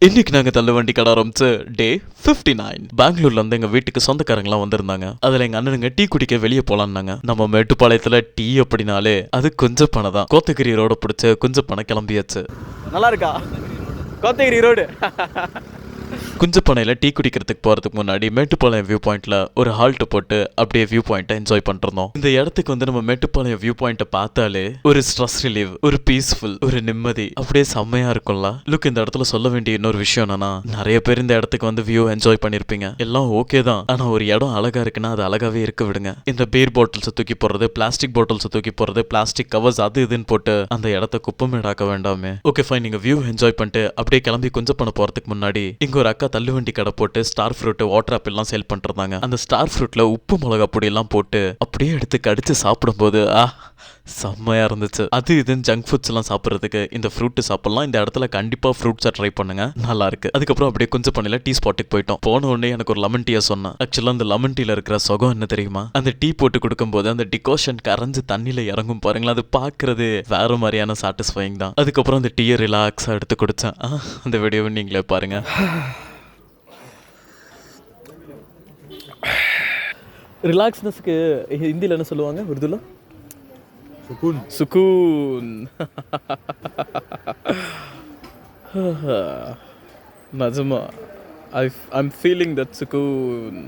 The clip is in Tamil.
இன்னைக்கு நாங்க தள்ளுவண்டி கடை ஆரம்பிச்சு டே 59. பெங்களூர்ல இருந்து எங்க வீட்டுக்கு சொந்தக்காரங்களாம் வந்திருந்தாங்க. அதுல எங்க அண்ணனுங்க டீ குடிக்க வெளியே போலான்னாங்க. நம்ம மேட்டுப்பாளையத்துல டீ அப்படின்னாலே அது கொஞ்சம் பணம் தான். கோத்தகிரி ரோட பிடிச்ச கொஞ்சம் பணம் கிளம்பியாச்சு. நல்லா இருக்கா கோத்தகிரி ரோடு? குஞ்சப்பனையில டீ குடிக்கிறதுக்கு போறதுக்கு முன்னாடி மேட்டுப்பாளையம் வியூ பாயிண்ட்ல ஒரு ஹால்ட் போட்டு அப்படியே வியூ பாயிண்ட்டை என்ஜாய் பண்ணிருந்தோம். இந்த இடத்துக்கு வந்து நம்ம மேட்டுப்பாளையம் வியூ பாயிண்ட்டை பார்த்தாலே ஒரு ஸ்ட்ரெஸ் ரிலீவ், ஒரு பீஸ்ஃபுல், ஒரு நிம்மதி அப்படியே செம்மையா இருக்கும்ல. லுக், இந்த இடத்துல சொல்ல வேண்டிய இன்னொரு விஷயம் என்னன்னா, நிறைய பேர் இந்த இடத்துக்கு வந்து வியூ என்ஜாய் பண்ணிருப்பீங்க. எல்லாம் ஓகே தான், ஆனா ஒரு இடம் அழகா இருக்குன்னா அது அழகாவே இருக்க விடுங்க. இந்த பீர் பாட்டில்ஸ் தூக்கி போடுறது, பிளாஸ்டிக் பாட்டில்ஸ் தூக்கி போடுறது, பிளாஸ்டிக் கவர்ஸ் அது இதுன்னு போட்டு அந்த இடத்த குப்பமேடாக்க வேண்டாமே. ஓகே ஃபைன், நீங்க வியூ என்ஜாய் பண்ணிட்டு அப்படியே கிளம்பி குஞ்சப்பனை போறதுக்கு முன்னாடி இங்க ஒரு அக்கா தள்ளுவண்டி கடை போட்டு ஸ்டார் ஃப்ரூட், வாட்டர் ஆப்பிள் எல்லாம் சேல் பண்ணிருந்தாங்க. அந்த ஸ்டார் ஃப்ரூட்ல உப்பு மிளகா பொடி எல்லாம் போட்டு அப்படியே எடுத்து கடிச்சு சாப்பிடும்போது செம்மையா இருந்துச்சு. அது இதுன்னு ஜங்க் ஃபுட்ஸ் எல்லாம் சாப்பிட்றதுக்கு இந்த ஃப்ரூட் சாப்பிடலாம். இந்த இடத்துல கண்டிப்பா ஃப்ரூட்ஸை ட்ரை பண்ணுங்க, நல்லா இருக்கு. அதுக்கப்புறம் அப்படியே கொஞ்சம் பண்ணல டீ ஸ்பாட்டுக்கு போயிட்டோம். போன உடனே எனக்கு ஒரு லெமன் டீயை சொன்னேன். ஆக்சுவலா அந்த லெமன் டீல இருக்கிற சுகம் என்ன தெரியுமா? அந்த டீ போட்டு கொடுக்கும்போது அந்த டிகாஷன் கரைஞ்சு தண்ணியில இறங்கும் பாருங்களா, அது பாக்குறது வேற மாதிரியான சாட்டிஸ்ஃபைங் தான். அதுக்கப்புறம் அந்த டீயை ரிலாக்ஸா எடுத்து குடிச்சேன். அந்த வீடியோவை நீங்களே பாருங்க. ரிலாக்ஸ்னஸ்க்கு ஹிந்தியில் என்ன சொல்லுவாங்க, உருதுல? सुकून. சுகூன். நிஜமா ஐம் ஃபீலிங் தட் சுகூன்.